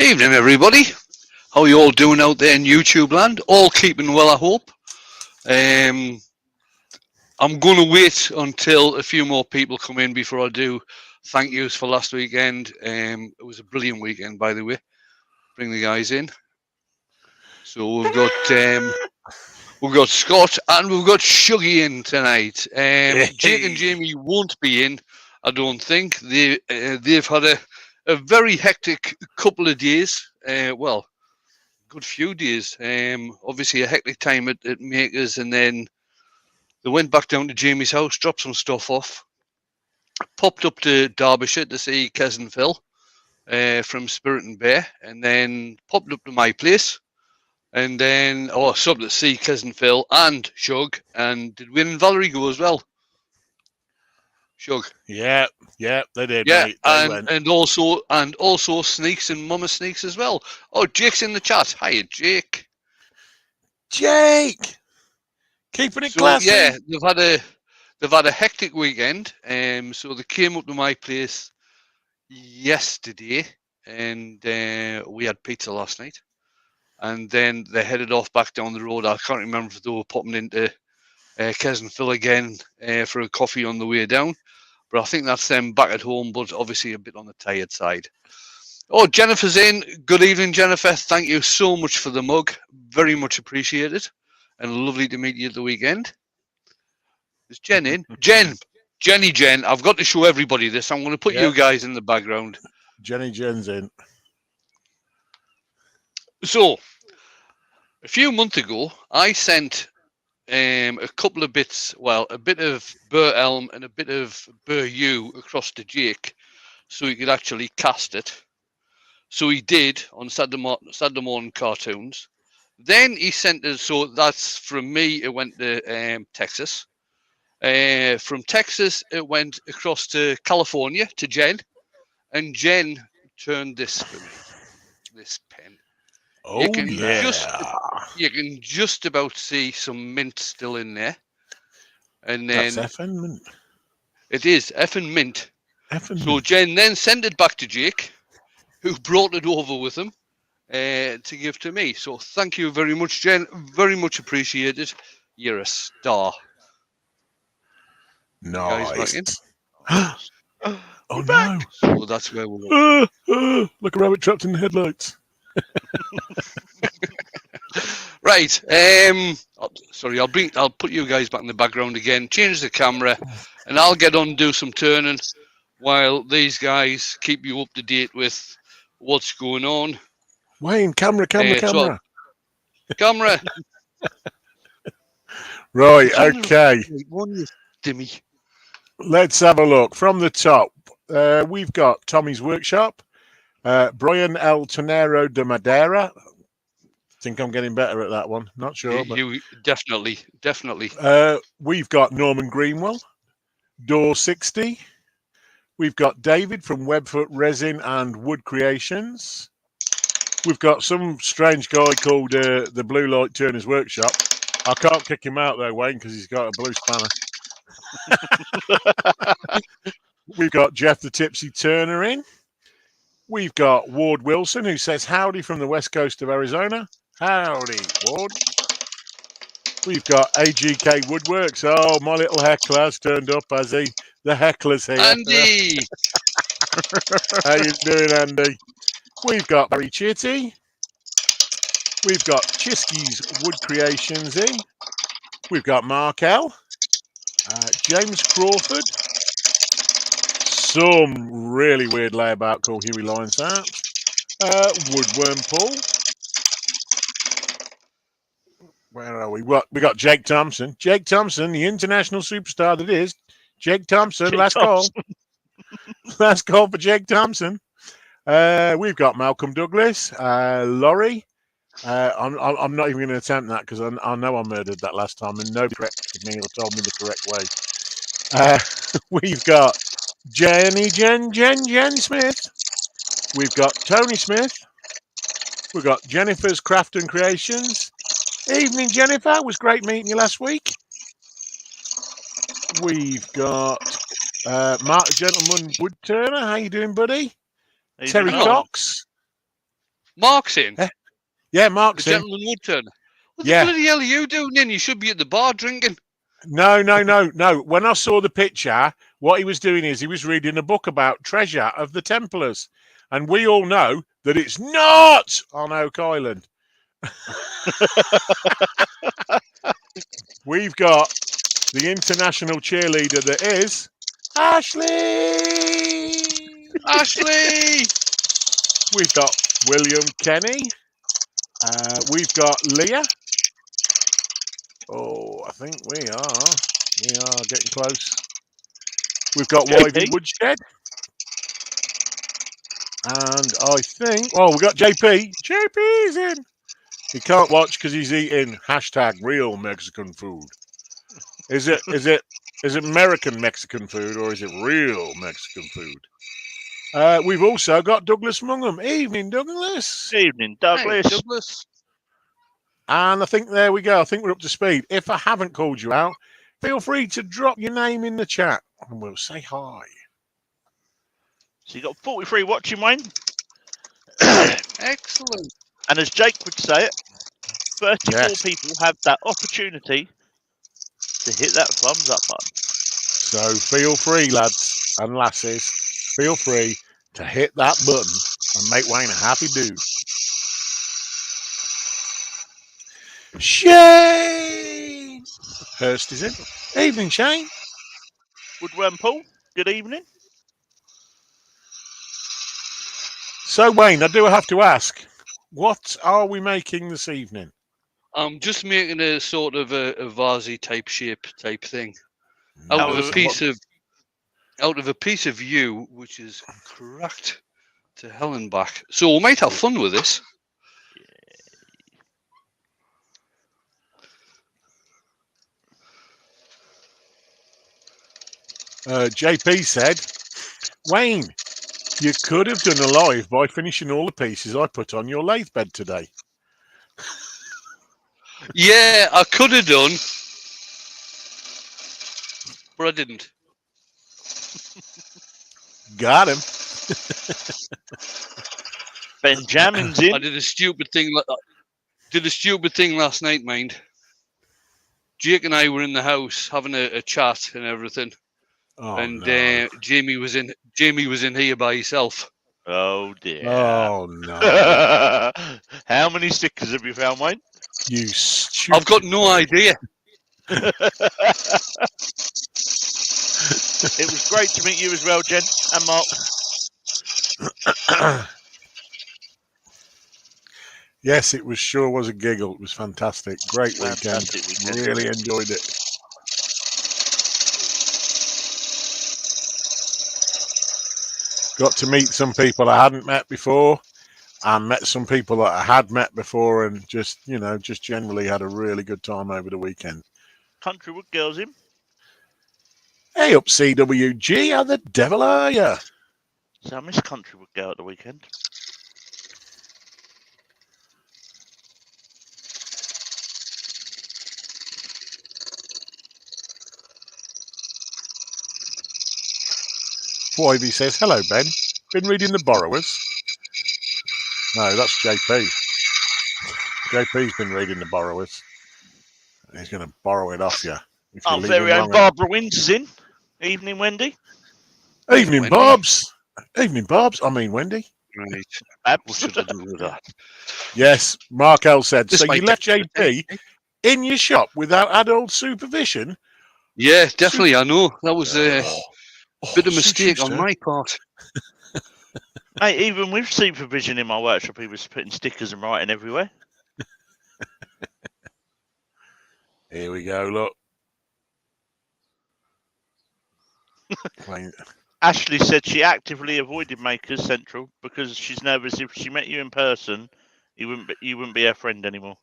Evening, everybody. How are you all doing out there in YouTube land? All keeping well, I hope. Um, I'm going to wait until a few more people come in before I do thank yous for last weekend. It was a brilliant weekend, by the way. Bring the guys in. So we've got Scott and we've got Shuggy in tonight. Jake and Jamie won't be in, I don't think. They've had a very hectic couple of days. Good few days. Obviously a hectic time at Makers, and then they went back down to Jamie's house, dropped some stuff off, popped up to Derbyshire to see Kez and Phil from Spirit and Bear, and then popped up to my place, and then stopped to see Kez and Phil and Shug, and did Win and Valerie go as well? Shug. Yeah, they did. Yeah, mate. They went. and also Sneaks and Mama Sneaks as well. Oh, Jake's in the chat. Hiya, Jake. Jake, keeping it classy. Yeah, they've had a hectic weekend. So they came up to my place yesterday, and we had pizza last night, and then they headed off back down the road. I can't remember if they were popping into Kez and Phil again for a coffee on the way down, but I think that's them back at home, but obviously a bit on the tired side. Oh, Jennifer's in. Good evening, Jennifer. Thank you so much for the mug. Very much appreciated, and lovely to meet you at the weekend. Is Jen in? Jen. I've got to show everybody this. I'm going to put you guys in the background. Jen's in. So, a few months ago, I sent a couple of bits, a bit of Burr Elm and a bit of Burr U across to Jake so he could actually cast it. So he did on Saturday morning cartoons. Then he sent it, so that's from me, it went to Texas. From Texas, it went across to California to Jen, and Jen turned this for me, this pen. Oh, you can just about see some mint still in there. And then that's effing mint. It is effing mint. Jen then sent it back to Jake, who brought it over with him to give to me. So thank you very much, Jen. Very much appreciated. You're a star. Nice. Oh no! So that's where we're going. Like a rabbit trapped in the headlights. Right. Sorry, I'll put you guys back in the background again. Change the camera, and I'll get on and do some turning while these guys keep you up to date with what's going on. Wayne, camera. Camera. Right. Okay. Dimmy. Let's have a look from the top. We've got Tommy's Workshop, Brian El Tonero de Madeira. Think I'm getting better at that one. Not sure. You definitely. We've got Norman Greenwell, Door 60. We've got David from Webfoot Resin and Wood Creations. We've got some strange guy called the Blue Light Turner's Workshop. I can't kick him out though, Wayne, because he's got a blue spanner. We've got Jeff the Tipsy Turner in. We've got Ward Wilson, who says howdy from the west coast of Arizona. Howdy, Ward. We've got AGK Woodworks. Oh, my little heckler's turned up, has he? The heckler's here. Andy! How you doing, Andy? We've got Barry Chitty. We've got Chisky's Wood Creations in. We've got Mark L. James Crawford. Some really weird layabout called Huey Lyons out. Woodworm Paul. Where are we? We got Jake Thompson. Jake Thompson, the international superstar that is. Jake Thompson, last call. Last call for Jake Thompson. We've got Malcolm Douglas, Laurie. I'm not even going to attempt that because I know I murdered that last time and nobody corrected me or told me the correct way. We've got Jen Smith. We've got Tony Smith. We've got Jennifer's Craft and Creations. Evening, Jennifer. It was great meeting you last week. We've got Mark the Gentleman Wood Turner. How you doing, buddy? Terry Cox. Mark's in. Yeah, The Mark's in. gentleman wood turner. What Yeah. the bloody hell are you doing in? You should be at the bar drinking. No. When I saw the picture, what he was doing is he was reading a book about treasure of the Templars. And we all know that it's not on Oak Island. We've got the international cheerleader that is Ashley. Ashley! We've got William Kenny. We've got Leah. Oh, I think we are getting close. We've got Wivey Woodshed. And I think, we've got JP. JP's in. He can't watch because he's eating #real Mexican food. Is it American Mexican food or is it real Mexican food? We've also got Douglas Mungham. Evening, Douglas. Evening, Douglas. Hey, Douglas. And I think there we go. I think we're up to speed. If I haven't called you out, feel free to drop your name in the chat and we'll say hi. So you got 43 watching, Wayne. Excellent. And as Jake would say it, 34 Yes. people have that opportunity to hit that thumbs up button. So feel free, lads and lasses, feel free to hit that button and make Wayne a happy dude. Shane Hurst is in. Evening, Shane. Woodworm Paul, good evening. So, Wayne, I do have to ask, what are we making this evening? I'm just making a sort of a vase type shape type thing No. out of a piece of you, which is cracked to hell and back. So we might have fun with this. JP said, Wayne, you could have done a live by finishing all the pieces I put on your lathe bed today. Yeah, I could have done, but I didn't. Got him. Benjamin's in. I did a stupid thing. Did a stupid thing last night, mind. Jake and I were in the house having a chat and everything, and no. Jamie was in here by himself. Oh dear. Oh no. How many stickers have you found, Wayne? You stupid. I've got no idea. It was great to meet you as well, Jen and Mark. Yes, it sure was a giggle. It was fantastic. Great weekend. Really enjoyed it. Got to meet some people I hadn't met before. I met some people that I had met before and just generally had a really good time over the weekend. Countrywood girls in. Hey up CWG, how the devil are you? So I missed Countrywood girl at the weekend. Wivey says, hello, Ben. Been reading The Borrowers? No, that's JP. JP's been reading The Borrowers. He's going to borrow it off you. Our very own Barbara Winter's in. Evening, Wendy. Evening, Bobs. Evening, Bobs. I mean, Wendy. Right. What should I do with that? Yes, Mark L said. This So you left JP in your shop without adult supervision? Yeah, definitely. I know. That was a bit of a mistake on my part. Hey, even with supervision in my workshop, he was putting stickers and writing everywhere. Here we go, look. Ashley said she actively avoided Makers Central because she's nervous if she met you in person, you wouldn't be her friend anymore.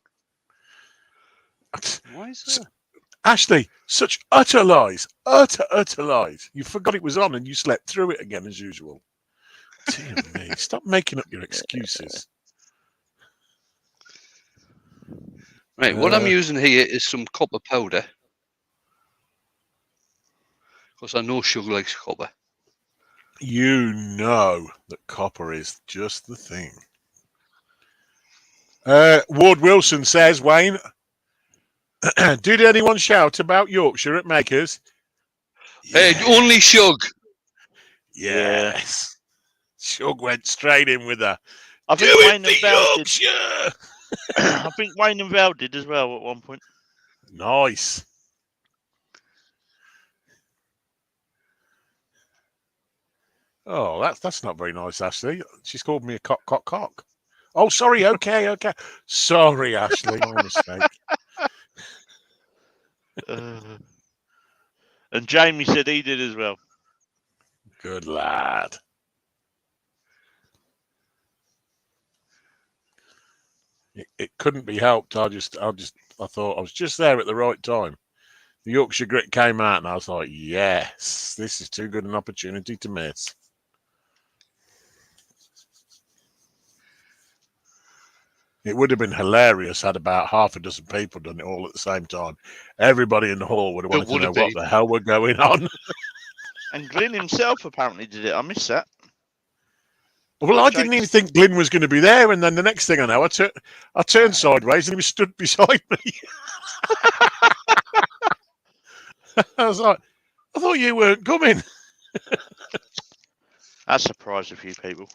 Why is that? Ashley, such utter lies. Utter lies. You forgot it was on and you slept through it again as usual. Dear me, stop making up your excuses. Right, what I'm using here is some copper powder. Because I know Sugar likes copper. You know that copper is just the thing. Ward Wilson says, Wayne, did anyone shout about Yorkshire at Makers? Only Shug. Yes. Shug went straight in with her. I Do think it Wayne for and Val did. Yorkshire! I think Wayne and Val did as well at one point. Nice. Oh, that's not very nice, Ashley. She's called me a cock. Oh, sorry. Okay. Sorry, Ashley. My mistake. And Jamie said he did as well. Good lad. It couldn't be helped. I thought I was just there at the right time. The Yorkshire Grit came out, and I was like, yes, this is too good an opportunity to miss. It would have been hilarious had about half a dozen people done it all at the same time. Everybody in the hall would have wanted to know what the hell were going on. And Glyn himself apparently did it. I missed that. Well, I didn't even think Glyn was going to be there, and then the next thing I know, I turned sideways and he was stood beside me. I was like, I thought you weren't coming. That surprised a few people.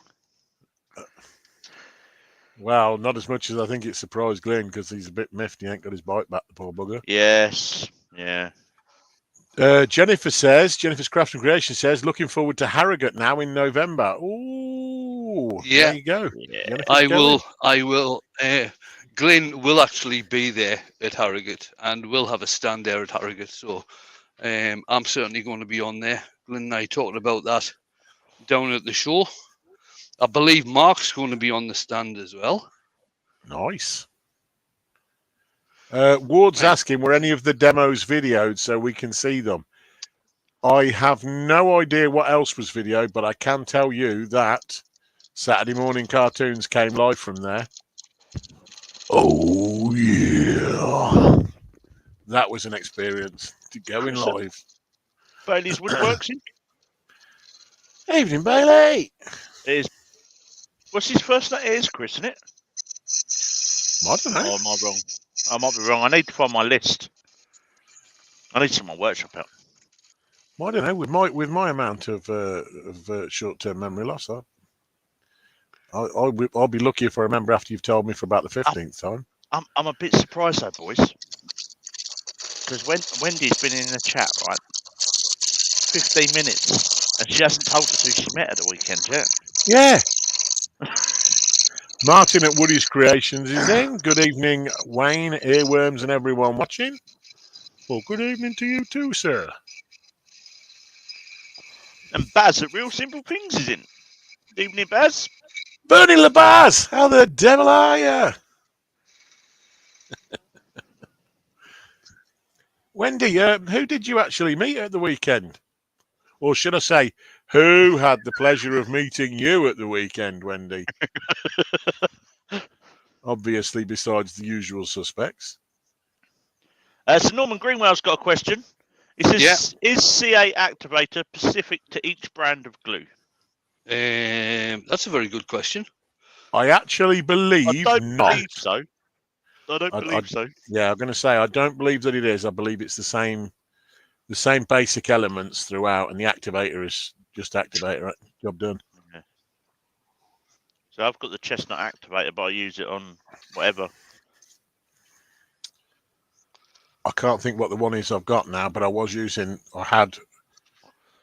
Well, not as much as I think it surprised Glyn, because he's a bit miffed. He ain't got his bike back, the poor bugger. Yes. Yeah. Jennifer's Crafts and Creation says, looking forward to Harrogate now in November. Ooh, Yeah. There you go. Yeah. I will. Glyn will actually be there at Harrogate, and we'll have a stand there at Harrogate. So I'm certainly going to be on there. Glyn and I talked about that down at the show. I believe Mark's going to be on the stand as well. Nice. Ward's asking, were any of the demos videoed so we can see them? I have no idea what else was videoed, but I can tell you that Saturday Morning Cartoons came live from there. Oh, yeah. That was an experience to go in live. Bailey's Woodworking. Evening, Bailey. What's his first name? It is Chris, isn't it? I don't know. Oh, am I wrong? I might be wrong. I need to find my list. I need to sort my workshop out. I don't know. With my amount of short-term memory loss, I'll be lucky if I remember after you've told me for about the 15th time. I'm a bit surprised though, boys, because Wendy's been in the chat, right, 15 minutes, and she hasn't told us who she met at the weekend yet. Yeah. Martin at Woody's Creations is in. Good evening, Wayne, Earworms, and everyone watching. Well, good evening to you too, sir. And Baz at Real Simple Things is in. Evening, Baz. Bernie LeBaz, how the devil are you? Wendy, who did you actually meet at the weekend? Or should I say, who had the pleasure of meeting you at the weekend, Wendy? Obviously, besides the usual suspects. So Norman Greenwell's got a question. He says, is CA activator specific to each brand of glue? That's a very good question. I actually believe I don't not. believe so. I don't believe so. Yeah, I'm going to say I don't believe that it is. I believe it's the same basic elements throughout, and the activator is just activator. Right? Job done. Okay. So I've got the chestnut activator, but I use it on whatever. I can't think what the one is I've got now, but I had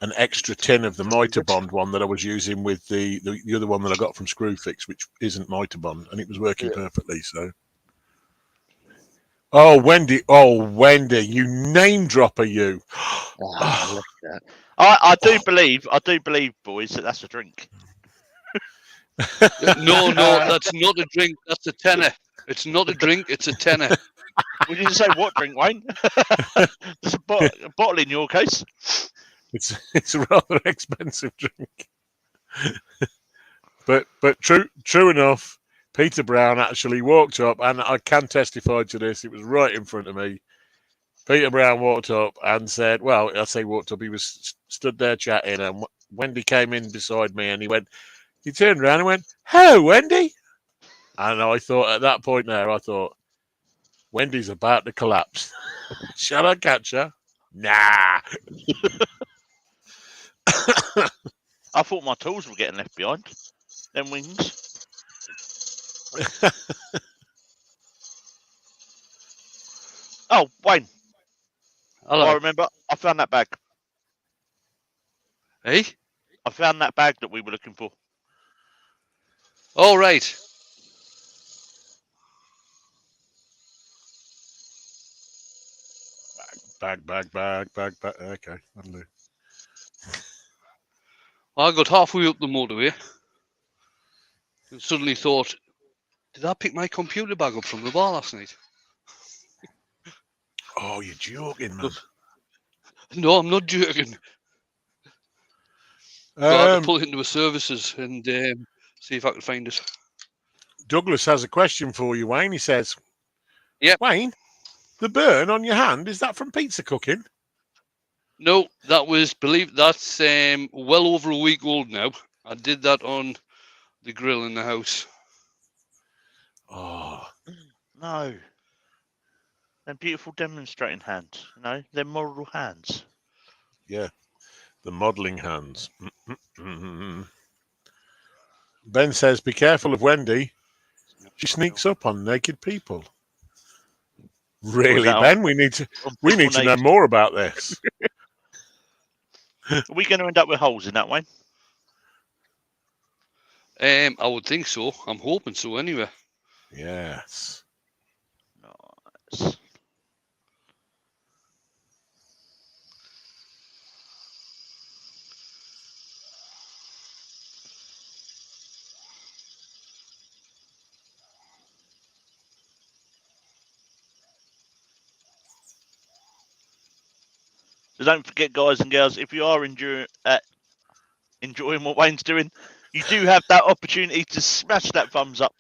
an extra tin of the Mitre Bond one that I was using with the other one that I got from Screwfix, which isn't Mitre Bond, and it was working perfectly. So, Wendy, you name dropper, you. I do believe, boys, that that's a drink. No, that's not a drink. That's a tenner. It's not a drink. It's a tenner. We didn't say what drink, Wayne. It's a bottle in your case. It's a rather expensive drink. but true enough, Peter Brown actually walked up, and I can testify to this. It was right in front of me. Peter Brown walked up and said, well, I say walked up, he was stood there chatting, and Wendy came in beside me, and he turned around and went, hello, Wendy. And I thought at that point there, I thought, Wendy's about to collapse. Shall I catch her? Nah. I thought my tools were getting left behind. Them wings. Oh, Wayne. Hello. I remember. I found that bag. Hey? I found that bag that we were looking for. All right. Bag. Okay, that'll do. I got halfway up the motorway and suddenly thought, did I pick my computer bag up from the bar last night? Oh, you're joking, man. No, I'm not joking. So I had to pull it into the services and see if I could find it. Douglas has a question for you, Wayne. He says, Yep. Wayne, the burn on your hand, is that from pizza cooking? No, that's well over a week old now. I did that on the grill in the house. Oh, No. Them beautiful demonstrating hands. You know, them model hands. yeah. The modelling hands. Ben says, be careful of Wendy. She sneaks up on naked people. Really, Ben? We need to know more about this. Are we going to end up with holes in that, Wayne? I would think so. I'm hoping so anyway. Yes. Nice. So don't forget, guys and girls, if you are enjoying what Wayne's doing, you do have that opportunity to smash that thumbs up.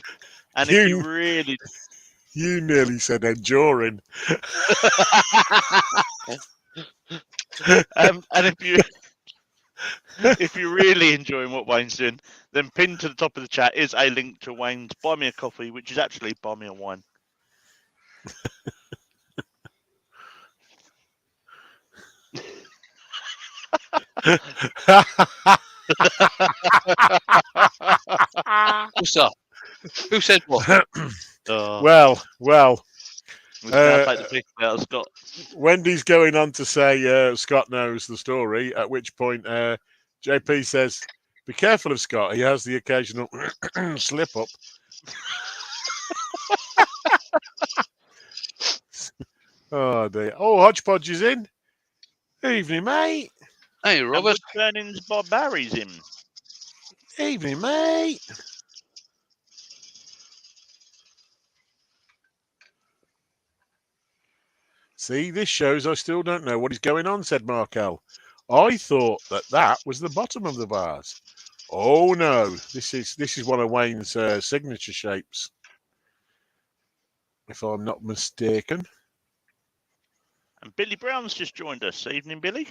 And if you really... You nearly said enduring. And if you're really enjoying what Wayne's doing, then pinned to the top of the chat is a link to Wayne's Buy Me a Coffee, which is actually Buy Me a Wine. What's that? Who said what? Well. Let's now take the pick out of Scott. Wendy's going on to say Scott knows the story, at which point JP says, be careful of Scott. He has the occasional slip up. Oh, dear. Oh, Hodgepodge is in. Evening, mate. Hey, Robert. Turnings by Barry's in. Evening, mate. See, this shows I still don't know what is going on, said Markel. I thought that was the bottom of the vase. Oh, no. This is one of Wayne's signature shapes, if I'm not mistaken. And Billy Brown's just joined us. Evening, Billy.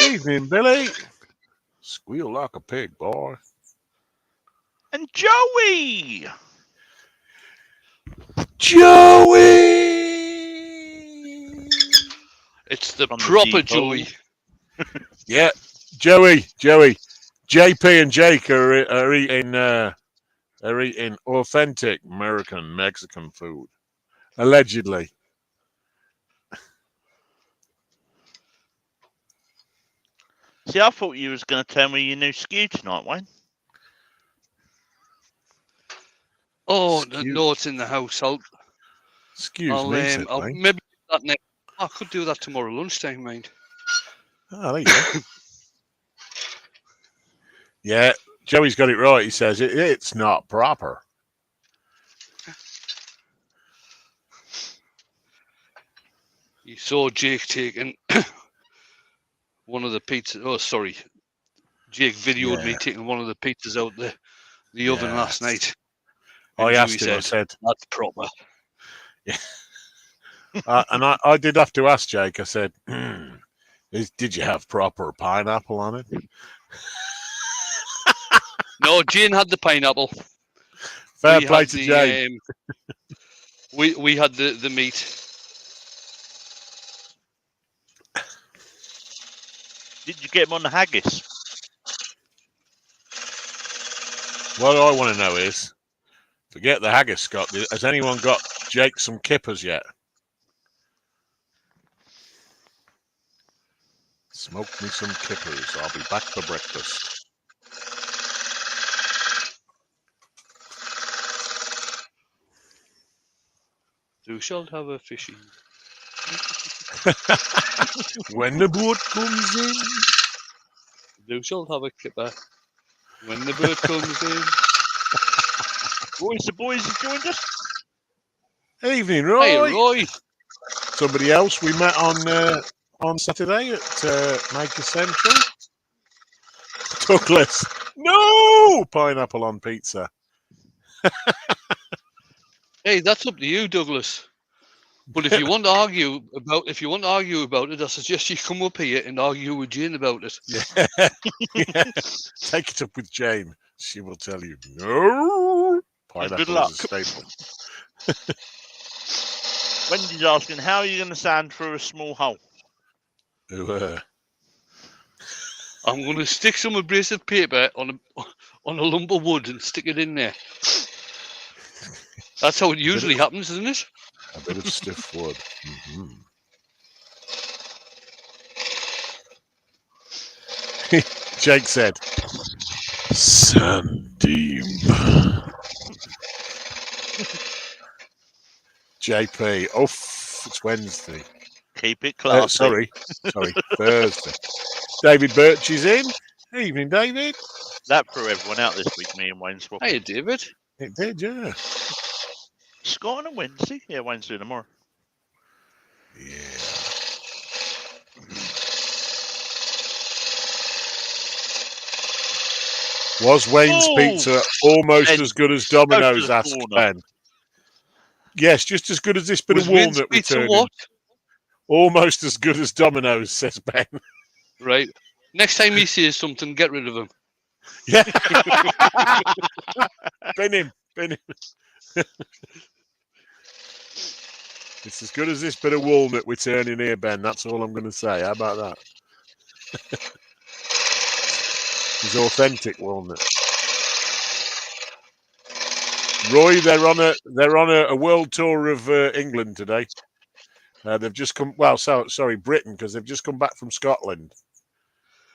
Evening, Billy. Squeal like a pig, boy. And Joey. It's the proper Joey. Yeah, Joey. JP and Jake are eating authentic American Mexican food, allegedly. See, I thought you was going to tell me your new SKU tonight, Wayne. Oh, no, it's in the house. Excuse me, I'll maybe do that next. I could do that tomorrow lunchtime, mind. Oh, there you go. Yeah, Joey's got it right. He says it's not proper. You saw Jake taking one of the pizzas. Oh, sorry. Jake videoed me taking one of the pizzas out the oven last night. I asked him, I said, that's proper. Yeah. And I did have to ask Jake, I said, did you have proper pineapple on it? No, Jane had the pineapple. Fair we play had to the, Jane. we had the meat. Did you get him on the haggis? What I want to know is, forget the haggis, Scott. Has anyone got Jake some kippers yet? Smoke me some kippers. I'll be back for breakfast. Thou shalt have a fishing. When the boat comes in. Thou shalt have a kipper. When the bird comes in. The boys have joined us. Evening, Hey, Roy. Roy. Somebody else we met on Saturday at Maker Central. Douglas. No! Pineapple on pizza. Hey, that's up to you, Douglas. But if you want to argue about it, I suggest you come up here and argue with Jane about it. Yeah. Yeah. Take it up with Jane. She will tell you no. Pineapple Good luck. is a staple. Wendy's asking, how are you going to sand through a small hole? I'm going to stick some abrasive paper on a lump of wood and stick it in there. That's how it usually happens, isn't it? A bit of stiff wood. Mm-hmm. Jake said, Sandeep. JP. Oh, it's Wednesday. Keep it classy. Sorry, Thursday. David Birch is in. Evening, David. That threw everyone out this week, me and Wayne swapping. Hey, David. It did, yeah. Scott on a Wednesday? Yeah, Wednesday tomorrow. Yeah. Was Wayne's pizza almost Ben, as good as Domino's? go to the Asked corner. Ben. Yes, just as good as this bit Was of Wayne's walnut pizza returning. what? Almost as good as Domino's, says Ben. Right. Next time he says something, get rid of him. Yeah. bin him. It's as good as this bit of walnut we're turning here, Ben. That's all I'm going to say. How about that? It's authentic walnut. Roy, they're on a world tour of England today. They've just come. Well, sorry, Britain, because they've just come back from Scotland.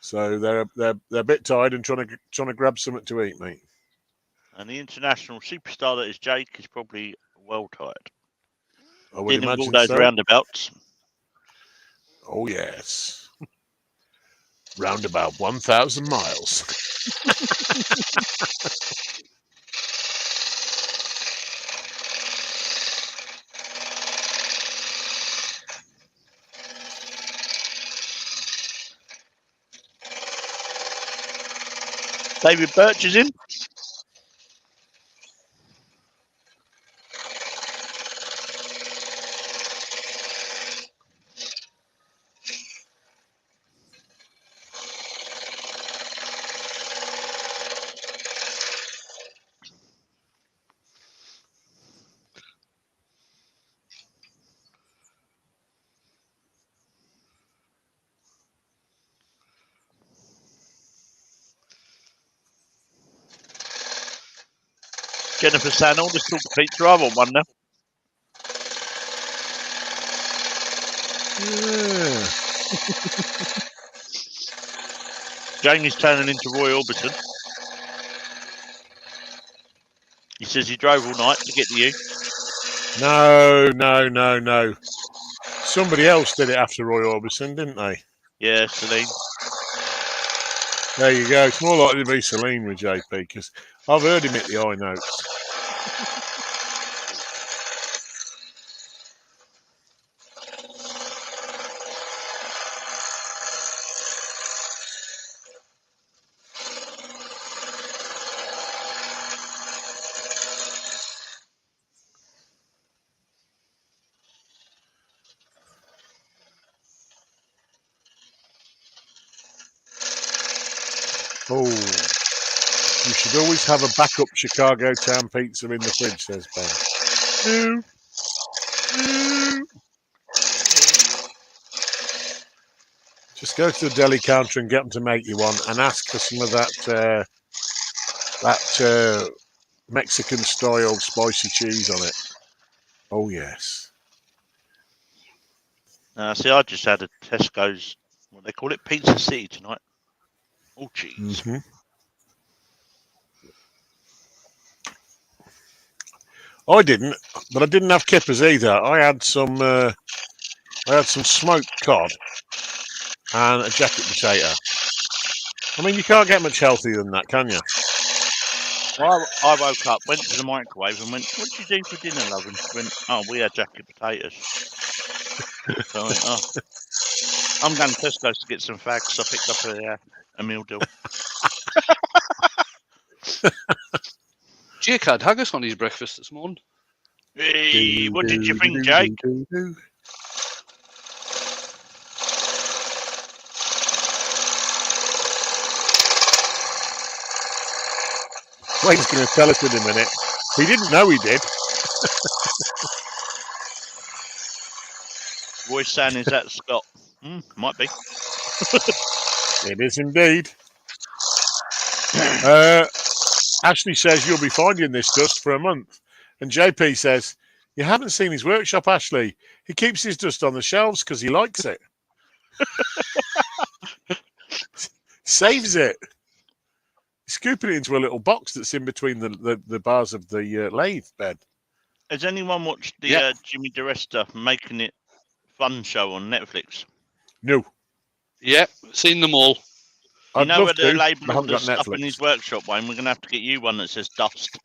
So they're a bit tired and trying to grab something to eat, mate. And the international superstar that is Jake is probably well tired. I would Dealing with all imagine those so. roundabouts. Oh yes, round about 1,000 miles. David Birch is in. Jennifer Sannell, let's talk pizza. I want one now. Yeah. Jamie's turning into Roy Orbison. He says he drove all night to get to you. No. Somebody else did it after Roy Orbison, didn't they? Yeah, Celine. There you go. It's more likely to be Celine with JP because I've heard him hit the high notes. Oh. You should always have a backup Chicago Town pizza in the fridge, says Ben. Just go to the deli counter and get them to make you one, and ask for some of that Mexican style spicy cheese on it. Oh yes. See, I just had a Tesco's, what they call it, Pizza City tonight. All cheese. Mm-hmm. I didn't, but I didn't have kippers either. I had some smoked cod and a jacket potato. I mean, you can't get much healthier than that, can you? Well, I woke up, went to the microwave and went, what did you do for dinner, love? And she went, oh, we had jacket potatoes. So I went, oh. I'm going to Tesco's to get some fags, so I picked up a meal deal. Jake had haggis on his breakfast this morning. Hey, what did you think, Jake? Wayne's going to tell us in a minute. He didn't know he did. Roy's saying, is that Scott? Might be. It is indeed. Ashley says you'll be finding this dust for a month. And JP says, you haven't seen his workshop, Ashley. He keeps his dust on the shelves because he likes it. Saves it. Scooping it into a little box that's in between the bars of the lathe bed. Has anyone watched the Jimmy DeResta Making It Fun show on Netflix? No. Yeah, seen them all. You know where the label of the stuff in his workshop, Wayne? We're going to have to get you one that says dust.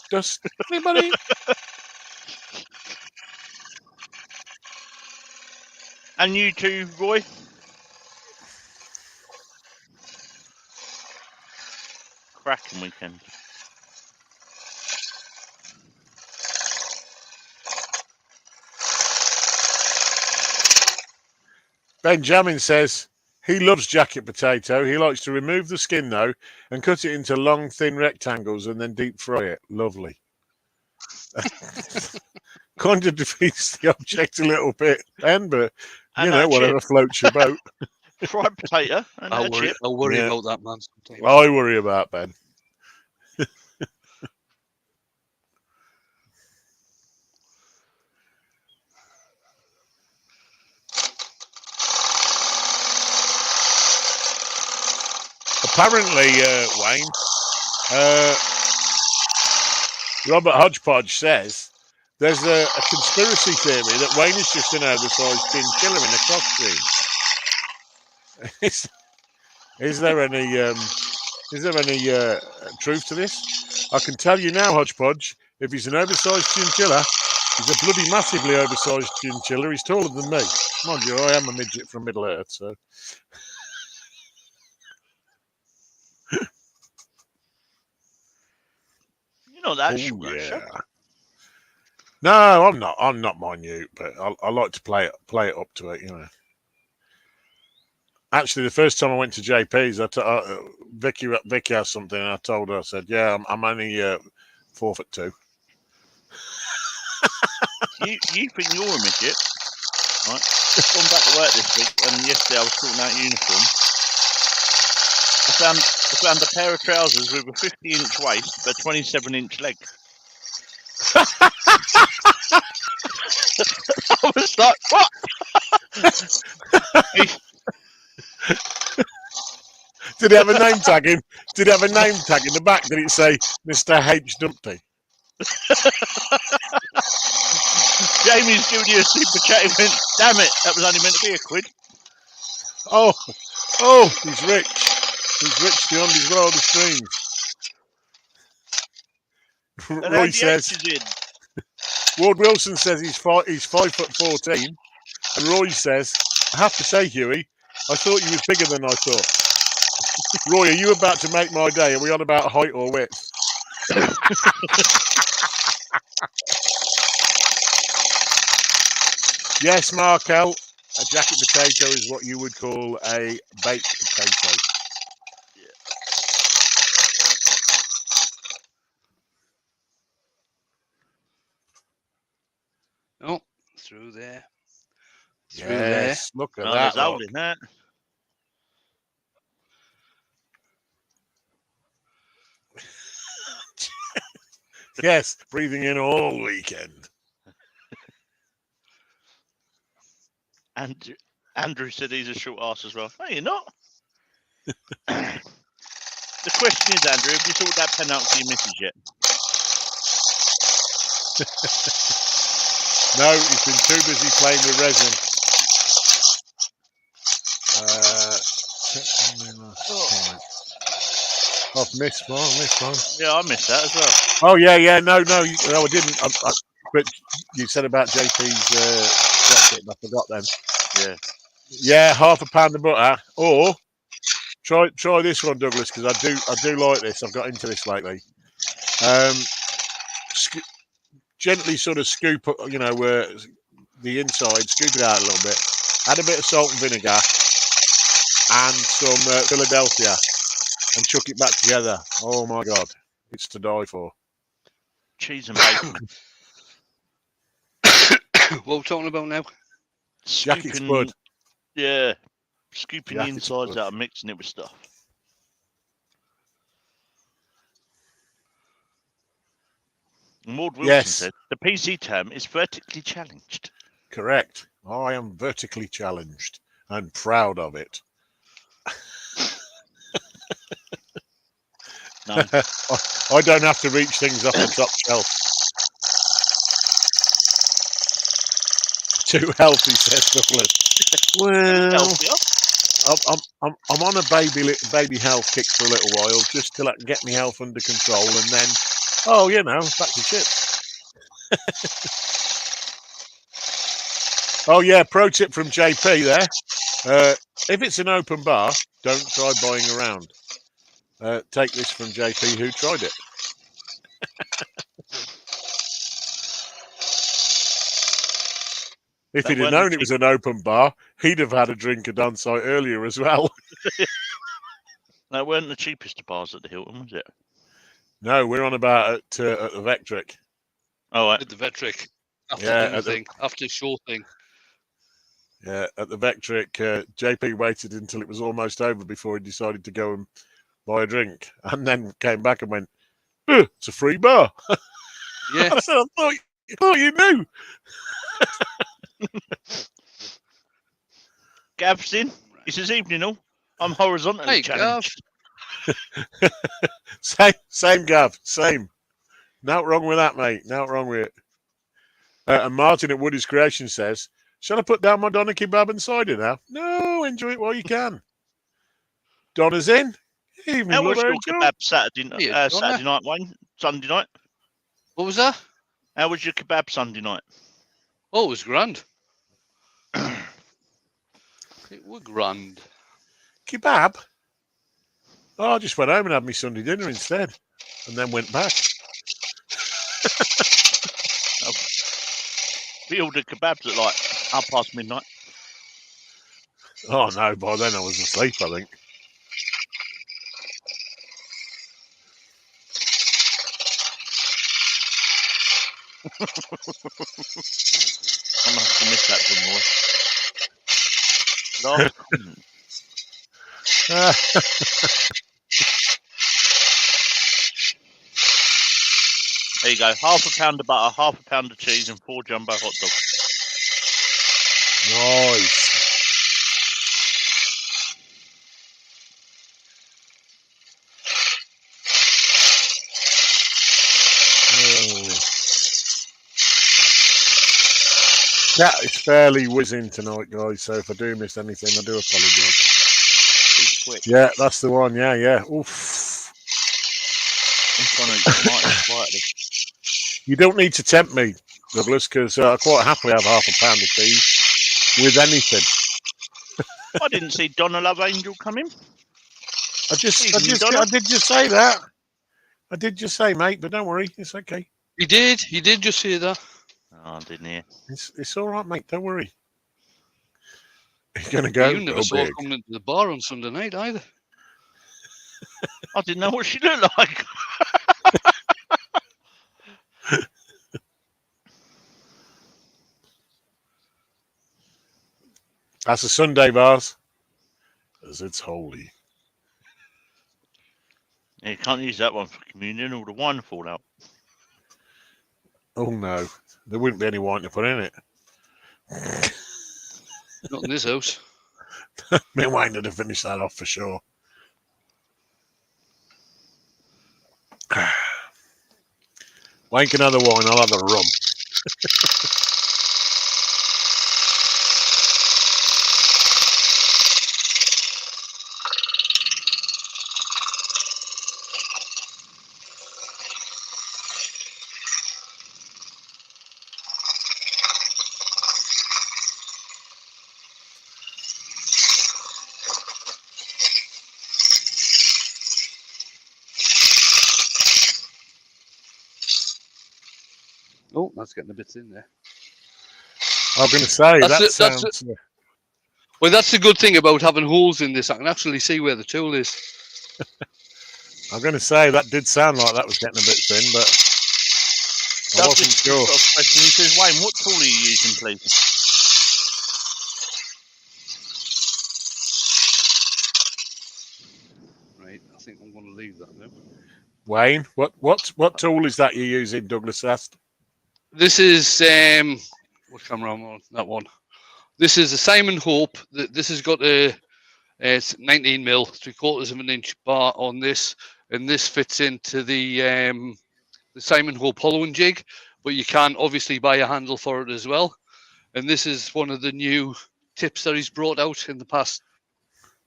Dust? Anybody? And you too, Roy? Cracking weekend. Benjamin says he loves jacket potato. He likes to remove the skin, though, and cut it into long, thin rectangles and then deep fry it. Lovely. Kind of defeats the object a little bit, Ben, but, whatever floats your boat. Fried potato. And I worry about that, man. Sometimes. I worry about Ben. Apparently, Wayne, Robert Hodgepodge says there's a conspiracy theory that Wayne is just an oversized chinchilla in a costume. Is there any truth to this? I can tell you now, Hodgepodge, if he's an oversized chinchilla, he's a bloody massively oversized chinchilla. He's taller than me. Mind you, I am a midget from Middle Earth, so... You're not that short, yeah. No, I'm not. I'm not minute, but I like to play it up to it, Actually, the first time I went to JP's, Vicky has something, and I told her, I said, "Yeah, I'm only 4'2". You think you're a midget, right? Gone back to work this week, and yesterday I was sorting out uniform. I found a pair of trousers with a 50-inch waist but 27-inch leg. I was like, what? Did it have a name tag in? Did it have a name tag in the back? Did it say Mr. H. Dumpty? Jamie's giving you a super chat. He went, damn it, that was only meant to be £1. Oh, he's rich. He's rich beyond his wildest dreams. Roy says, Ward Wilson says he's 5'14", and Roy says, I have to say, Huey, I thought you was bigger than I thought. Roy, are you about to make my day? Are we on about height or width? Yes, Markel, a jacket potato is what you would call a baked potato. through there. Through there. Yes, look at Oh, that. there's hole Look. in that. Yes, breathing in all weekend. And Andrew said he's a short ass as well. No, you're not. The question is, Andrew, have you sorted that pen out for your missus yet? No, he's been too busy playing with resin. I've missed one. Yeah, I missed that as well. Oh yeah. No, I didn't. But you said about JP's Brexit, and I forgot then. Yeah. Yeah, half a pound of butter, or try this one, Douglas, because I do like this. I've got into this lately. Gently sort of scoop, the inside, scoop it out a little bit. Add a bit of salt and vinegar and some Philadelphia, and chuck it back together. Oh my God, it's to die for. Cheese and bacon. What are we talking about now? Jacket spud. Yeah. Scooping the Jacket insides spud. out and mixing it with stuff. And Maud Wilson Yes. said the PC term is vertically challenged. Correct. I am vertically challenged and proud of it. No. I don't have to reach things off the top shelf. Too healthy, says Douglas. Well, Healthier. I'm on a baby health kick for a little while, just till I can get my health under control, and then, back to chips. Oh yeah, pro tip from JP there. If it's an open bar, don't try buying around. Take this from JP, who tried it. If he'd have known it was an open bar, he'd have had a drink at on site earlier as well. That weren't the cheapest bars at the Hilton, was it? No, we're on about at the Vectric. Oh, right. At the Vetric. After Yeah, dinner thing. After the show thing. Yeah, at the Vectric, JP waited until it was almost over before he decided to go and buy a drink, and then came back and went, "It's a free bar." Yeah. I said, I thought you knew. Gav's in. He says, "Evening all. I'm horizontally Hey, challenged." Same, Gav. Same. Not wrong with that, mate. Not wrong with it. And Martin at Woody's Creation says, "Shall I put down my doner kebab and cider now?" No, enjoy it while you can. Donna's in. Evening, How was love, your Angel. kebab Saturday Donna. night, Wayne? Sunday night? What was that? How was your kebab Sunday night? Oh, it was grand. It was grand. Kebab? Oh, I just went home and had my Sunday dinner instead, and then went back. We ordered kebabs at like midnight. Oh no, by then I was asleep, I think. I must have missed that from Last comment. There you go. Half a pound of butter, half a pound of cheese, and 4 jumbo hot dogs. Nice. That is fairly whizzing tonight, guys. So if I do miss anything, I do apologise. Quick. Yeah, that's the one. Yeah. Oof. I'm trying to eat quietly. You don't need to tempt me, Douglas, because I quite happily have half a pound of cheese with anything. I didn't see Donna Love Angel come in. I did just say that. I did just say, mate, but don't worry, it's okay. He did just say that. Oh, I didn't hear. It's all right, mate. Don't worry. You're gonna go. You never saw her coming into the bar on Sunday night either. I didn't know what she looked like. That's a Sunday, Bars, as it's holy. You can't use that one for communion, or the wine will fall out. Oh no, there wouldn't be any wine to put in it. Not in this house. Me and Wayne would finish that off for sure. Wayne can have the wine, I'll have the rum. Oh, that's getting a bit in there. I was going to say, That's that it, sounds... Well, that's the good thing about having holes in this. I can actually see where the tool is. I'm going to say, that did sound like that was getting a bit thin, but I wasn't sure. Got a question. He says, Wayne, what tool are you using, please? Right, I think I'm going to leave that now. Wayne, what tool is that you're using, Douglas asked? This is what camera am I on? That one. This is a Simon Hope. This has got a 19 mil, 3/4 of an inch bar on this, and this fits into the Simon Hope hollowing jig. But you can obviously buy a handle for it as well. And this is one of the new tips that he's brought out in the past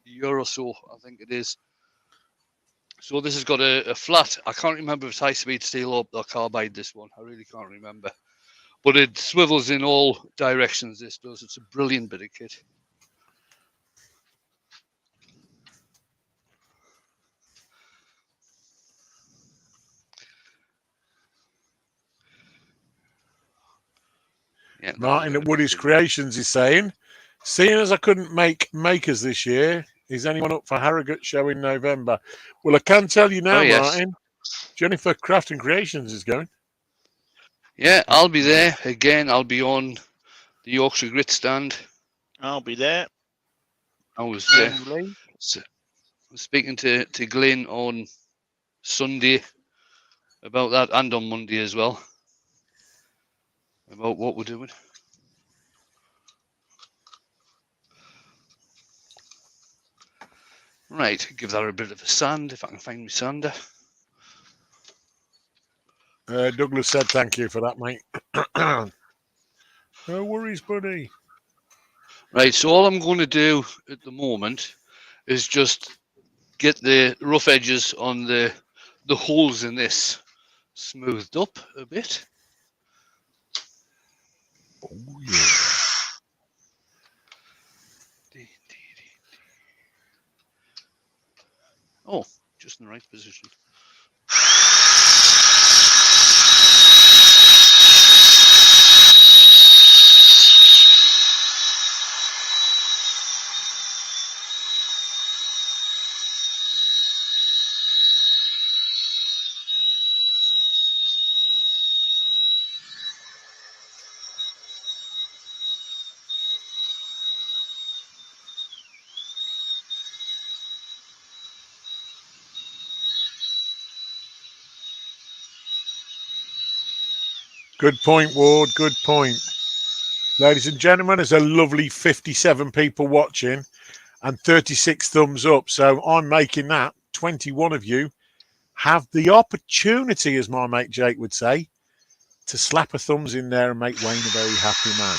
year or so, I think it is. So this has got a flat. I can't remember if it's high-speed steel or carbide. This one, I really can't remember. But it swivels in all directions. This does. It's a brilliant bit of kit. Yeah, Martin at Woody's Creations is saying, seeing as I couldn't make makers this year, is anyone up for Harrogate show in November? Well, I can tell you now, yes. Martin. Jennifer Craft and Creations is going. Yeah, I'll be there. Again, I'll be on the Yorkshire Grit stand. I'll be there. I was speaking to Glyn on Sunday about that, and on Monday as well, about what we're doing. Right, give that a bit of a sand if I can find my sander. Douglas said thank you for that, mate. No worries, buddy. Right, so all I'm going to do at the moment is just get the rough edges on the holes in this smoothed up a bit. Oh, yeah. Oh, just in the right position. Good point, Ward. Good point. Ladies and gentlemen, there's a lovely 57 people watching and 36 thumbs up. So I'm making that 21 of you have the opportunity, as my mate Jake would say, to slap a thumbs in there and make Wayne a very happy man.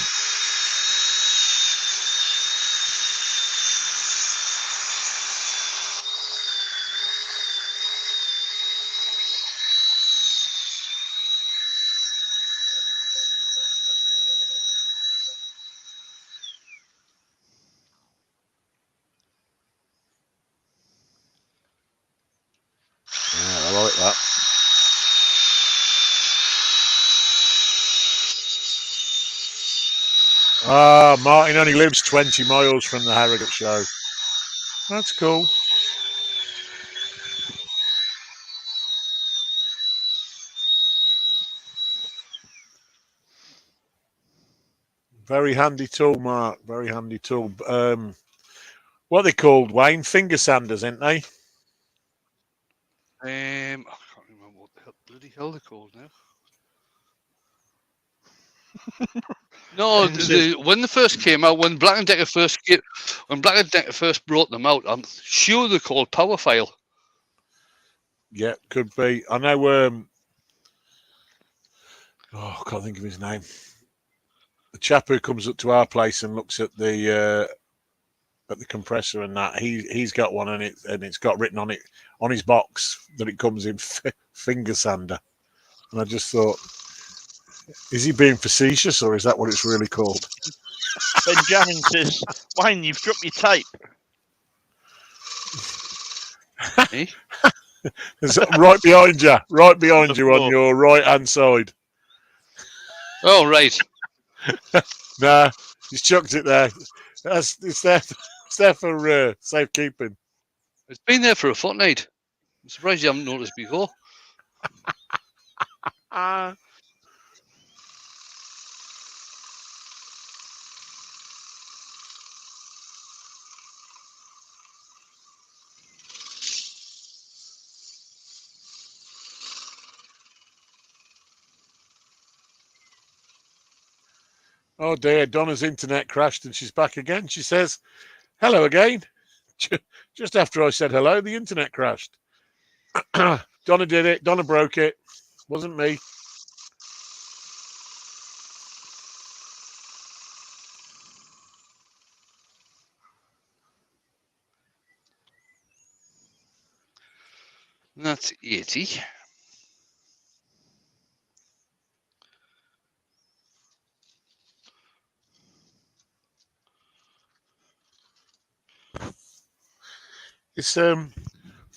Yeah, I like that. Ah, Martin only lives 20 miles from the Harrogate show. That's cool. Very handy tool, Mark. Very handy tool. What are they called, Wayne? Finger sanders, ain't they? I can't remember what the bloody hell they're called now. No, when they first came out, when Black and Decker first brought them out, I'm sure they're called Power File. Yeah, could be. I know. I can't think of his name. The chap who comes up to our place and looks at the compressor and that, he's got one, and it's got written on it on his box that it comes in finger sander. And I just thought, is he being facetious, or is that what it's really called? Benjamin says, Wayne, you've dropped your tape. Eh? Right behind you on your right hand side. Oh, right. Nah, he's chucked it there. It's there for safekeeping. It's been there for a fortnight. I'm surprised you haven't noticed before. Oh dear, Donna's internet crashed and she's back again. She says, hello again. Just after I said hello, the internet crashed. Donna did it. Donna broke it. Wasn't me. That's 80. It's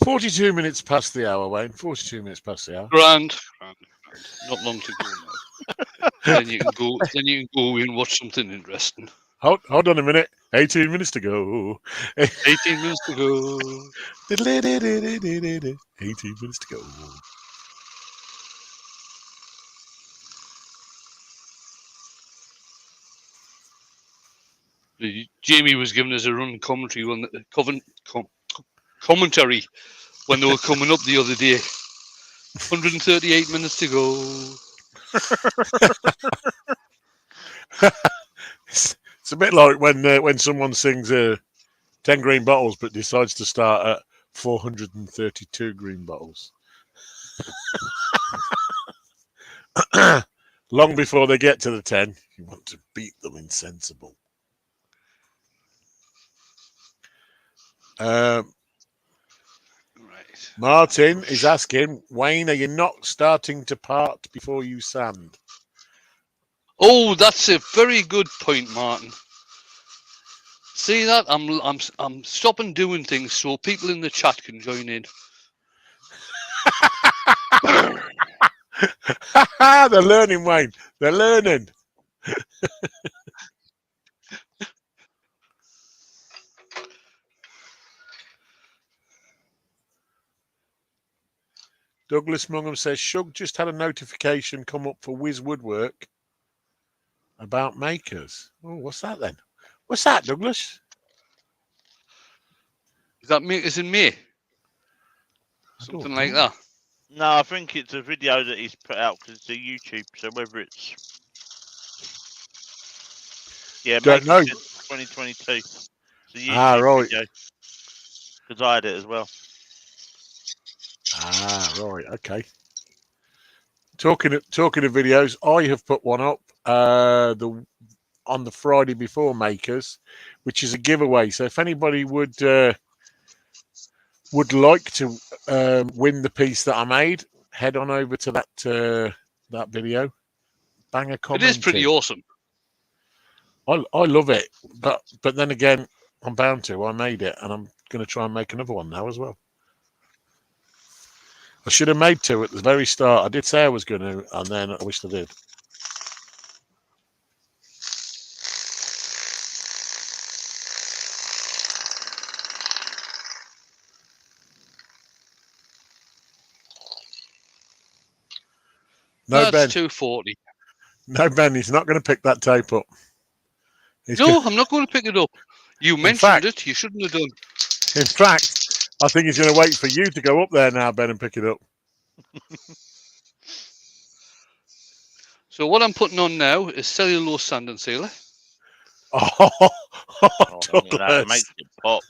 42 minutes past the hour, Wayne. 42 minutes past the hour. Grand. Not long to go now. Then you can go and watch something interesting. Hold on a minute. 18 minutes to go. 18 minutes to go. 18 minutes to go. Jamie was giving us a run commentary when commentary when they were coming up the other day. 138 minutes to go. It's a bit like when someone sings 10 green bottles but decides to start at 432 green bottles. Long before they get to the 10, you want to beat them insensible. Right. Martin is asking, Wayne, are you not starting to part before you sand? Oh, that's a very good point, Martin. See that? I'm stopping doing things so people in the chat can join in. They're learning, Wayne. They're learning. Douglas Mungham says, Shug just had a notification come up for Wiz Woodwork about makers. Oh, what's that then? What's that, Douglas? Is that makers in May? Something like that. No, I think it's a video that he's put out because it's a YouTube. So whether it's Don't know. 2022. It's a YouTube right. video because I had it as well. Right. Okay. Talking of videos, I have put one up on the Friday before makers, which is a giveaway. So if anybody would like to win the piece that I made, head on over to that video. Bang a comment. It is pretty awesome. I love it, but then again, I'm bound to. I made it, and I'm going to try and make another one now as well. I should have made two at the very start. I did say I was going to, and then I wished I did. No, That's Ben. 240. No, Ben. He's not going to pick that tape up. No, I'm not going to pick it up. You mentioned fact- it. You shouldn't have done. In fact, I think he's going to wait for you to go up there now, Ben, and pick it up. So what I'm putting on now is cellulose sand and sealer. Oh, Oh, that Douglas. makes it pop.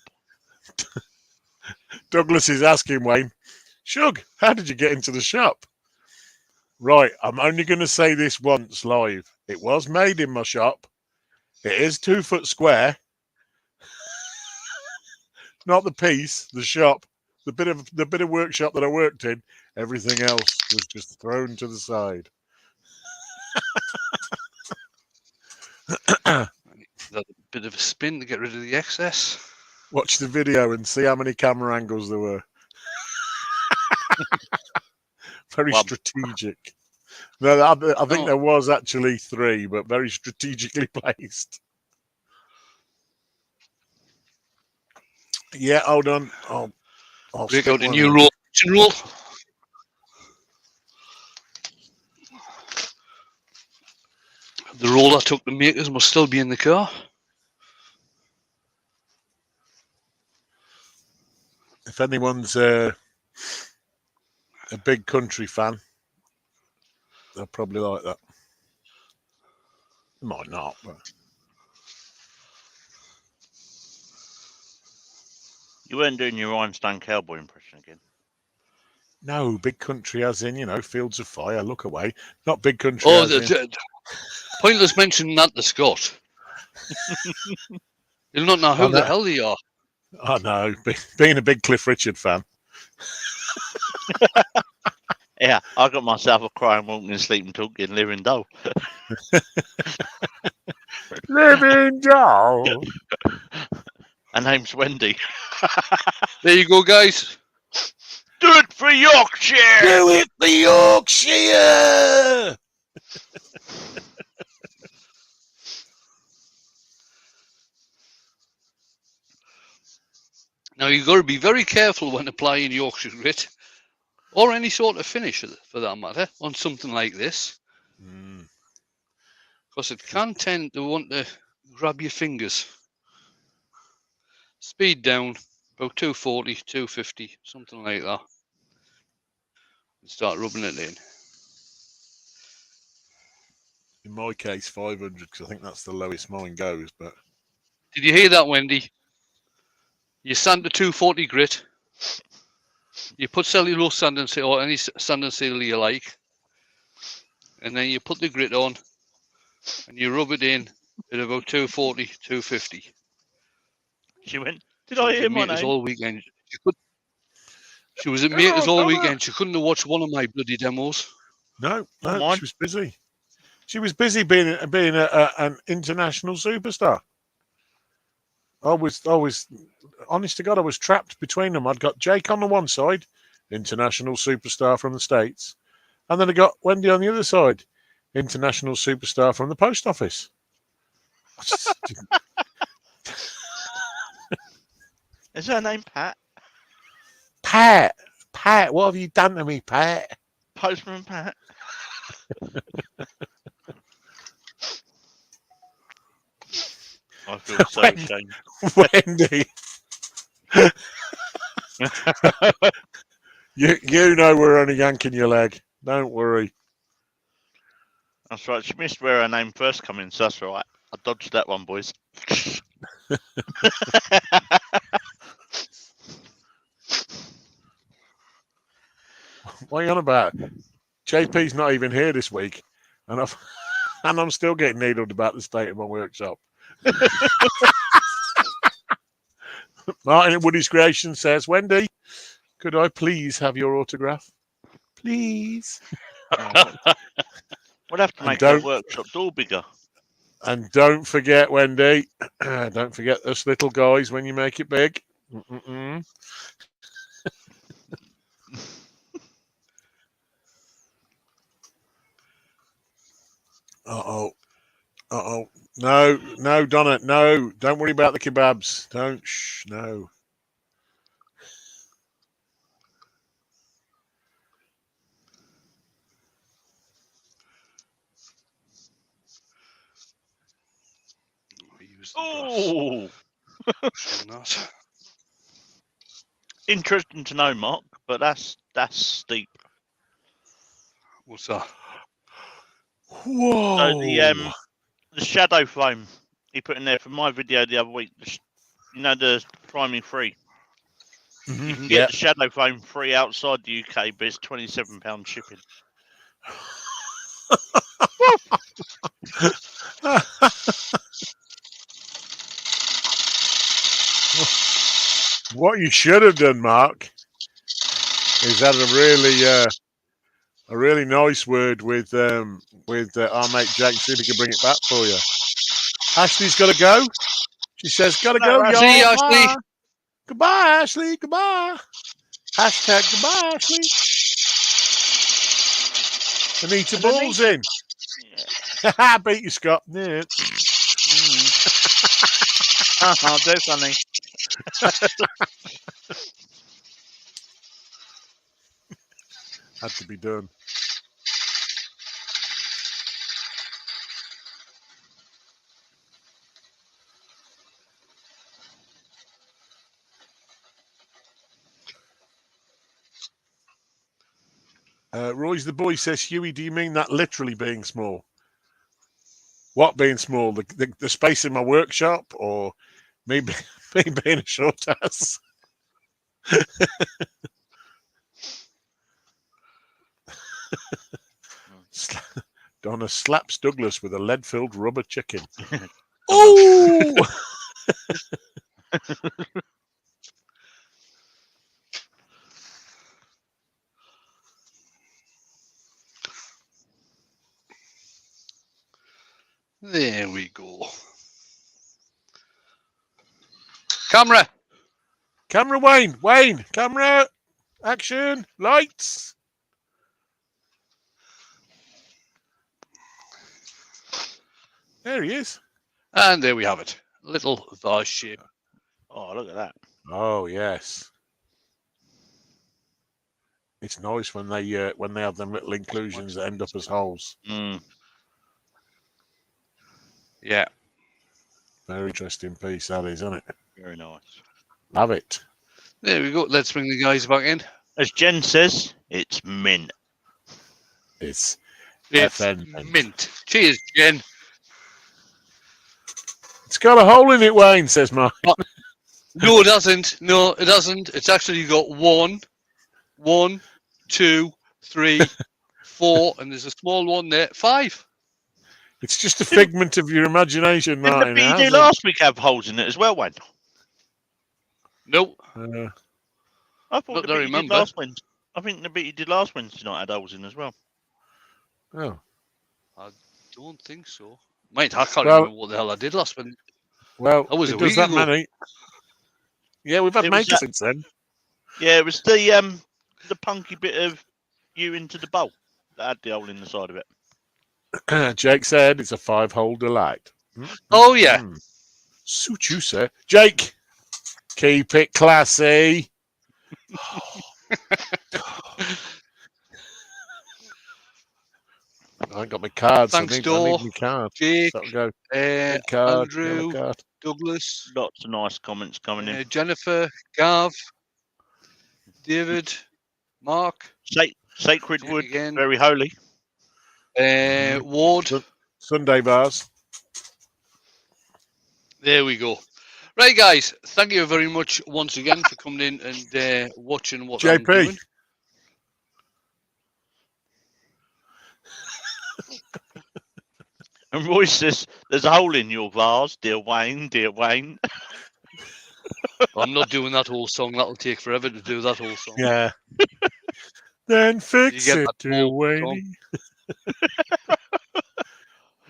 Douglas is asking Wayne, Shug, how did you get into the shop? Right, I'm only going to say this once live. It was made in my shop. It is 2 foot square. Not the piece, the shop. The bit of workshop that I worked in. Everything else was just thrown to the side. That a bit of a spin to get rid of the excess. Watch the video and see how many camera angles there were. Very Well, strategic. No, I think No. there was actually 3, but very strategically placed. Yeah, hold on. I'll Break stick out a one new in. roll. Roll. The roll I took the makers must still be in the car. If anyone's a big country fan, they'll probably like that. They might not, but you weren't doing your Rhinestone Cowboy impression again. no, big country as in, Fields of Fire, Look Away. Not big country Oh, as in. pointless mentioning that to Scott. You'll not know who the hell they are. I know, being a big Cliff Richard fan. Yeah, I got myself a crying, walking, sleeping, talking, living doll. Living doll. Her name's Wendy. There you go, guys. Do it for Yorkshire! Do it for Yorkshire! Now you've got to be very careful when applying Yorkshire grit, or any sort of finish for that matter, on something like this, because it can tend to want to grab your fingers. Speed down, about 240, 250, something like that. And start rubbing it in. In my case, 500, because I think that's the lowest mine goes. But Did you hear that, Wendy? You sand the 240 grit. You put cellulose sand and seal, or any sand and seal you like, and then you put the grit on, and you rub it in at about 240, 250. She went, did I hear my name? All weekend. She was at Maters all weekend. She couldn't have watched one of my bloody demos. no, Come she was busy. She was busy being an international superstar. I was, honest to God, I was trapped between them. I'd got Jake on the one side, international superstar from the States, and then I got Wendy on the other side, international superstar from the post office. I just didn't- Is her name Pat? Pat, what have you done to me, Pat? Postman Pat? I feel so ashamed. Wendy, you know we're only yanking your leg. Don't worry. That's right. She missed where her name first come in, so that's all right. I dodged that one, boys. What are you on about? JP's not even here this week, and I'm still getting needled about the state of my workshop. Martin at Woody's Creation says, Wendy, could I please have your autograph? Please. We'll have to make the workshop door bigger. And don't forget, Wendy, don't forget us little guys when you make it big. Uh-oh. No, Donna, no. Don't worry about the kebabs. No. times the grass. Oh, Showing that. interesting to know, Mark, but that's steep. What's that? Whoa! So the shadow foam he put in there for my video the other week. You know, the Try Me Free. Mhm, You can yeah. get the shadow foam free outside the UK, but it's £27 shipping. What you should have done, Mark, is had a really nice word with our mate Jake. See if he can bring it back for you. Ashley's got to go. She says, "Got to go, y'all. See you, Ashley. Bye. Goodbye, Ashley. Goodbye. Hashtag goodbye, Ashley." Anita And Ball's in. Yeah. Beat you, Scott. Yeah. Oh, they're funny. Had to be done. Roy's the boy says, "Huey, do you mean that literally being small? What being small? The space in my workshop, or me being a short ass?" Donna slaps Douglas with a lead-filled rubber chicken. Oh! There we go. Camera. Camera, Wayne, camera, action, lights. There he is. And there we have it. Little vase shape. Oh, look at that. Oh yes. It's nice when they have them little inclusions that end up as holes. Mm. Yeah. Very interesting piece that is, isn't it? Very nice. Love it. There we go. Let's bring the guys back in. As Jen says, it's mint. It's FN mint. Cheers, Jen. It's got a hole in it, Wayne, says Mark. No, it doesn't. No, it doesn't. It's actually got 1, 2, 3, 4, and there's a small one there. 5. It's just a figment of your imagination, Didn't Martin. the BD last week have holes in it as well, Wayne? Nope. I thought Not the that I BD did remember. last Wednesday. I think the BD did last Wednesday night had holes in as well. Oh. I don't think so. Mate, I can't Well- remember what the hell I did last one. Well, That was it a does week that ago. many. Yeah, we've had It was makers that- since then. Yeah, it was the punky bit of you into the bowl that had the hole in the side of it. Jake said it's a 5-hole delight. Oh, yeah. Suit you, sir. Jake, keep it classy. I ain't got my cards. Thanks, I need Dor, my card. Jake, So I'll go. Card, Andrew, card. Douglas, Lots of nice comments coming in. Jennifer, Gav, David, Mark, Sacred Jake wood, again, very holy. Ward. Sunday bars. There we go. Right, guys. Thank you very much once again for coming in and watching what I'm JP. doing. And Roy says, "There's a hole in your vase, dear Wayne, dear Wayne." I'm not doing that whole song. That'll take forever to do that whole song. Yeah. Then fix get it, that dear whole Wayne.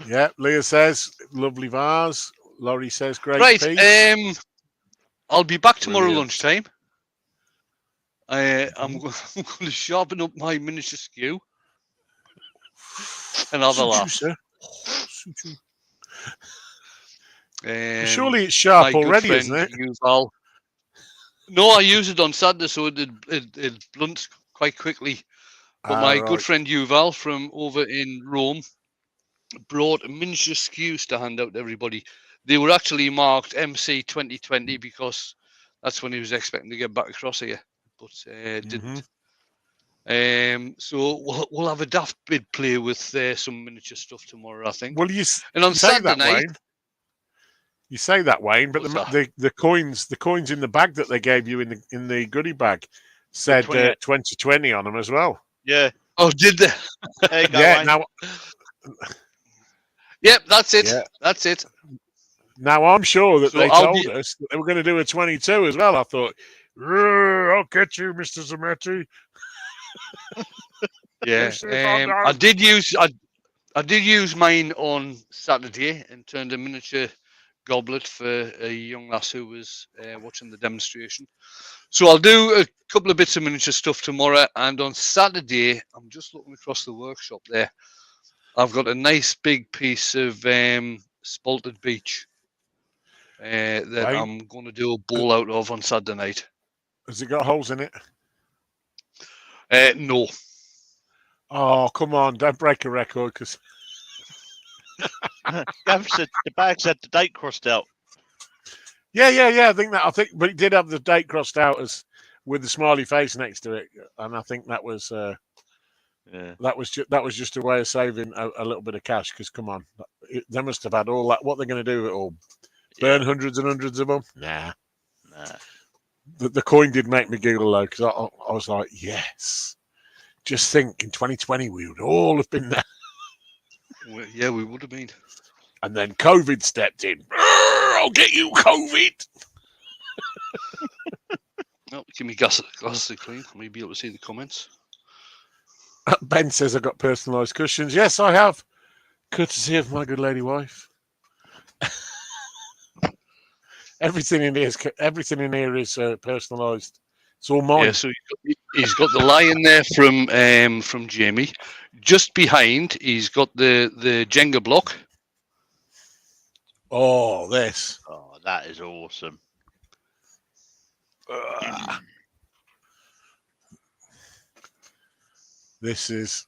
Yeah, Leah says, lovely vase. Laurie says, great Right. piece. I'll be back tomorrow Brilliant. lunchtime. I'm going to sharpen up my miniature skew. Another Suit you, laugh. sir. Suit you. Surely Surely it's sharp my good already, friend isn't it? Yuval. No, I used it on Saturday, so it blunts quite quickly. But my good friend Yuval from over in Rome brought miniature skews to hand out to everybody. they were actually marked MC 2020 because that's when he was expecting to get back across here, but didn't. So we'll have a daft bit play with some miniature stuff tomorrow, I think. Well, and on say Saturday that, night, Wayne. You say that, Wayne, but the coins in the bag that they gave you in the goodie bag said 2020 on them as well. Yeah. Oh, did they? There you go, Yeah. Wayne. Now. Yep, that's it. Yeah. That's it. Now I'm sure that So they told us that they were going to do a 22 as well. I thought, I'll get you, Mr. Zametti. Yeah, I did use mine on Saturday and turned a miniature goblet for a young lass who was watching the demonstration. So I'll do a couple of bits of miniature stuff tomorrow, and on Saturday I'm just looking across the workshop there. I've got a nice big piece of spalted beach that I'm going to do a ball out of on Saturday night. Has it got holes in it? No. Oh, come on. Don't break a record, because... Gav said the bag's had the date crossed out. Yeah. I think, but it did have the date crossed out with the smiley face next to it, and I think that was that was just a way of saving a little bit of cash. Because come on, they must have had all that. What they're going to do with it all? Burn hundreds and hundreds of them? Nah. The coin did make me giggle though, because I was like, yes. Just think, in 2020 we would all have been there. Yeah, we would have been. And then COVID stepped in. I'll get you, COVID. Oh, give me glasses clean. I may be able to see the comments. Ben says I've got personalised cushions. Yes, I have. Courtesy of my good lady wife. Everything in here is personalised. It's all mine. Yeah, so he's got the lion there from Jamie. Just behind, he's got the Jenga block. Oh, this. Oh, that is awesome. This is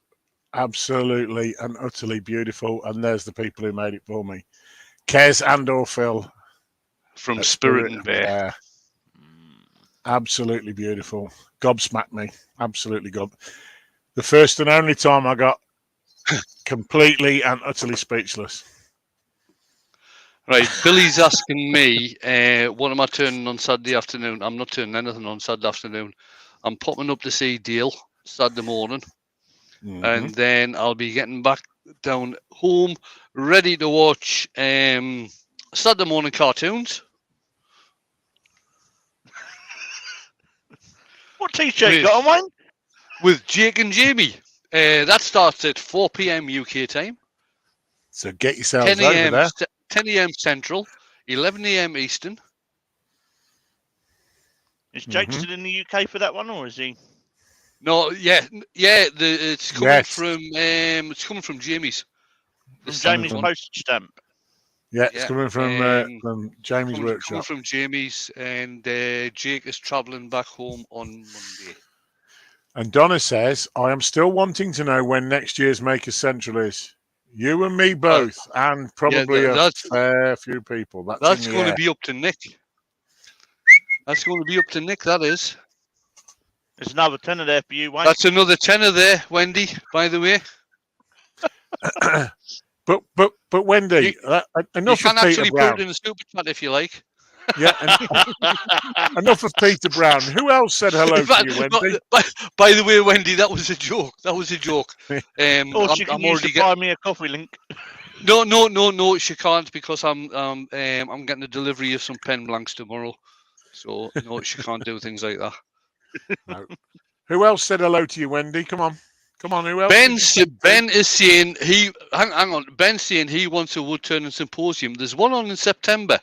absolutely and utterly beautiful. And there's the people who made it for me. Kez and or Phil. From Spirit and Bear. Absolutely beautiful. Gobsmacked me. Absolutely the first and only time I got completely and utterly speechless. Right, Billy's asking me, what am I turning on Saturday afternoon? I'm not turning anything on Saturday afternoon. I'm popping up to see Dale Saturday morning. And then I'll be getting back down home, ready to watch Saturday morning cartoons. What t-shirt you got on, Wayne? With Jake and Jamie. That starts at 4 p.m. UK time. So get yourselves over there. 10 a.m. Central, 11 a.m. Eastern. Is Jake still in the UK for that one, or is he? No, it's coming from Jamie's. From Jamie's postage stamp. Yeah, it's coming from Jamie's workshop. Coming from Jamie's, and Jake is travelling back home on Monday. And Donna says, I am still wanting to know when next year's Maker Central is. You and me both, and probably a fair few people. That's going to be up to Nick. That's going to be up to Nick, that is. There's another tenner there for you, Wayne. That's another tenner there, Wendy, by the way. But Wendy, enough you of can Peter actually Brown. put it in a super chat if you like. Yeah, enough of Peter Brown. Who else said hello to you, Wendy? By the way, Wendy, that was a joke. That was a joke. Or she can use the buy me a coffee link. No, she can't, because I'm getting a delivery of some pen blanks tomorrow. So no, she can't do things like that. No. Who else said hello to you, Wendy? Come on, who else? Ben is saying hang on. Ben's saying he wants a wood turning symposium. There's one on in September.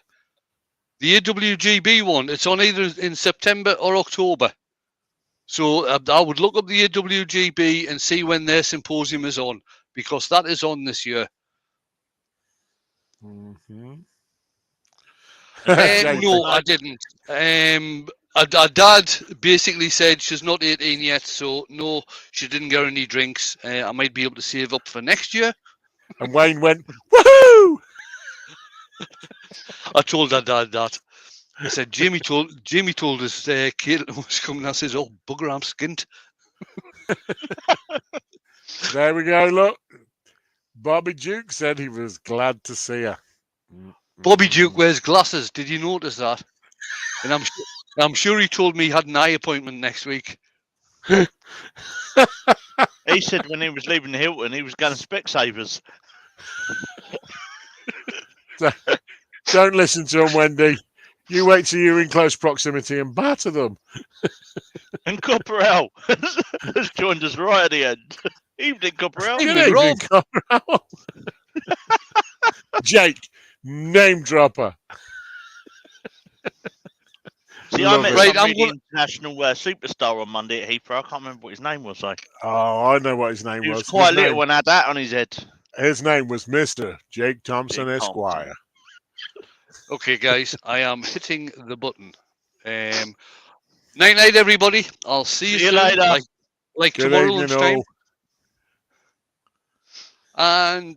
The AWGB one. It's on either in September or October. So I would look up the AWGB and see when their symposium is on, because that is on this year. No, I didn't. Our dad basically said she's not 18 yet, so no, she didn't get any drinks. I might be able to save up for next year. And Wayne went, woohoo! I told her dad that. I said, Jamie told us Caitlin was coming. I says, oh, bugger, I'm skint. There we go. Look, Bobby Duke said he was glad to see her. Bobby Duke wears glasses. Did you notice that? And I'm sure he told me he had an eye appointment next week. He said when he was leaving the Hilton, he was going to Specsavers. Don't listen to him, Wendy. You wait till you're in close proximity and batter them. And Copperell has joined us right at the end. Evening, Copperell. Evening, Good evening, Rob. Copperell. Jake, name dropper. See, Love I met it. Right, some I'm really gonna- international superstar on Monday at Heathrow. I can't remember what his name was, though. Oh, I know what his name He was was. quite little and had that on his head. His name was Mr. Jake Thompson, Jake Esquire. Okay, guys, I am hitting the button. Night, everybody. I'll see you See you soon. later. Like Good tomorrow evening, lunchtime. all. And